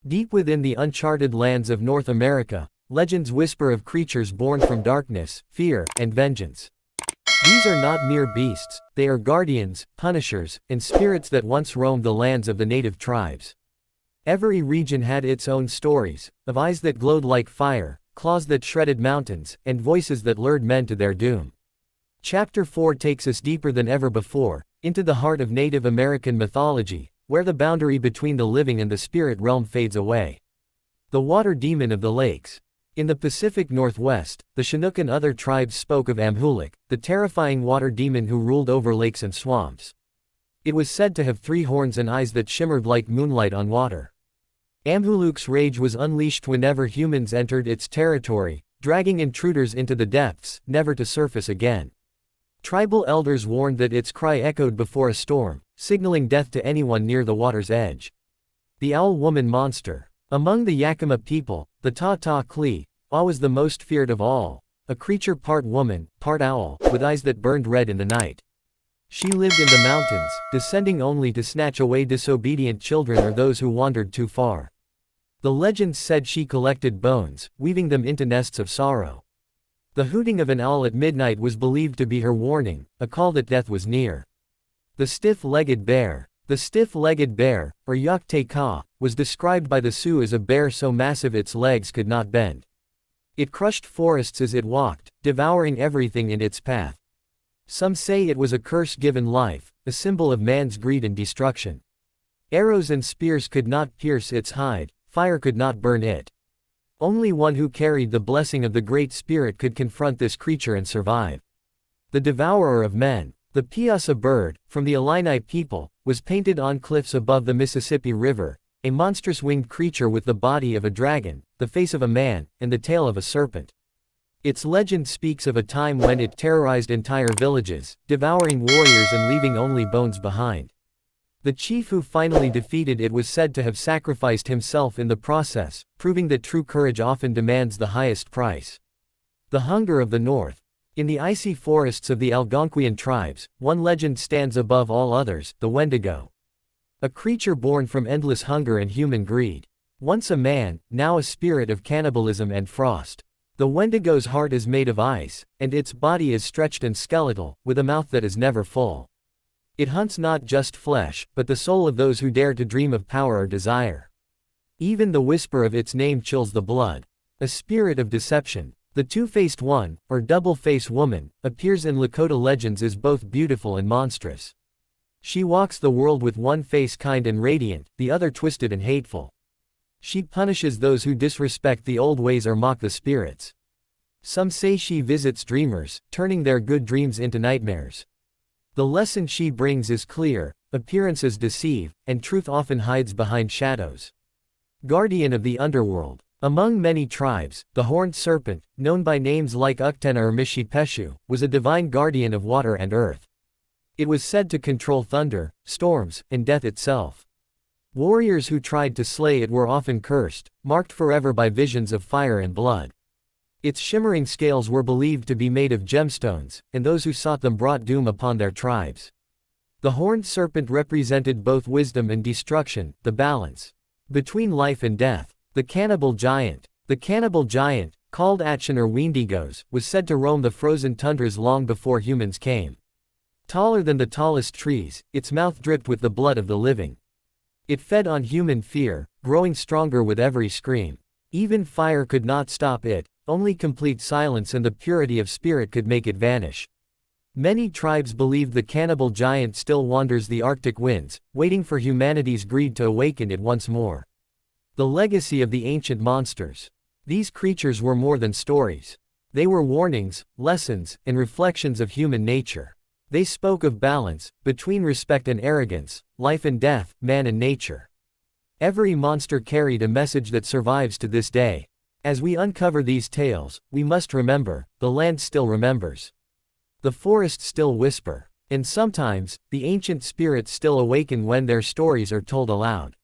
Deep within the uncharted lands of North America, legends whisper of creatures born from darkness, fear, and vengeance. These are not mere beasts, they are guardians, punishers, and spirits that once roamed the lands of the native tribes. Every region had its own stories, of eyes that glowed like fire, claws that shredded mountains, and voices that lured men to their doom. Chapter 4 takes us deeper than ever before, into the heart of Native American mythology, where the boundary between the living and the spirit realm fades away. The water demon of the lakes. In the Pacific Northwest, the Chinook and other tribes spoke of Amhuluk, the terrifying water demon who ruled over lakes and swamps. It was said to have 3 horns and eyes that shimmered like moonlight on water. Amhuluk's rage was unleashed whenever humans entered its territory, dragging intruders into the depths, never to surface again. Tribal elders warned that its cry echoed before a storm, signaling death to anyone near the water's edge. The Owl Woman Monster. Among the Yakima people, the Ta-Ta-Klee, Aw was the most feared of all, a creature part woman, part owl, with eyes that burned red in the night. She lived in the mountains, descending only to snatch away disobedient children or those who wandered too far. The legends said she collected bones, weaving them into nests of sorrow. The hooting of an owl at midnight was believed to be her warning, a call that death was near. The stiff-legged bear. The stiff-legged bear, or Yak-Te-Ka, was described by the Sioux as a bear so massive its legs could not bend. It crushed forests as it walked, devouring everything in its path. Some say it was a curse given life, a symbol of man's greed and destruction. Arrows and spears could not pierce its hide, fire could not burn it. Only one who carried the blessing of the Great Spirit could confront this creature and survive. The devourer of men. The Piasa bird, from the Illini people, was painted on cliffs above the Mississippi River, a monstrous winged creature with the body of a dragon, the face of a man, and the tail of a serpent. Its legend speaks of a time when it terrorized entire villages, devouring warriors and leaving only bones behind. The chief who finally defeated it was said to have sacrificed himself in the process, proving that true courage often demands the highest price. The hunger of the North. In the icy forests of the Algonquian tribes, one legend stands above all others, the Wendigo. A creature born from endless hunger and human greed. Once a man, now a spirit of cannibalism and frost. The Wendigo's heart is made of ice, and its body is stretched and skeletal, with a mouth that is never full. It hunts not just flesh, but the soul of those who dare to dream of power or desire. Even the whisper of its name chills the blood. A spirit of deception. The two-faced one, or double-face woman, appears in Lakota legends as both beautiful and monstrous. She walks the world with one face kind and radiant, the other twisted and hateful. She punishes those who disrespect the old ways or mock the spirits. Some say she visits dreamers, turning their good dreams into nightmares. The lesson she brings is clear: appearances deceive, and truth often hides behind shadows. Guardian of the underworld. Among many tribes, the horned serpent, known by names like Uktena or Mishipeshu, was a divine guardian of water and earth. It was said to control thunder, storms, and death itself. Warriors who tried to slay it were often cursed, marked forever by visions of fire and blood. Its shimmering scales were believed to be made of gemstones, and those who sought them brought doom upon their tribes. The horned serpent represented both wisdom and destruction, the balance between life and death. The cannibal giant. The cannibal giant, called Atchin or Wendigos, was said to roam the frozen tundras long before humans came. Taller than the tallest trees, its mouth dripped with the blood of the living. It fed on human fear, growing stronger with every scream. Even fire could not stop it, only complete silence and the purity of spirit could make it vanish. Many tribes believed the cannibal giant still wanders the Arctic winds, waiting for humanity's greed to awaken it once more. The legacy of the ancient monsters. These creatures were more than stories. They were warnings, lessons, and reflections of human nature. They spoke of balance, between respect and arrogance, life and death, man and nature. Every monster carried a message that survives to this day. As we uncover these tales, we must remember, the land still remembers. The forests still whisper. And sometimes, the ancient spirits still awaken when their stories are told aloud.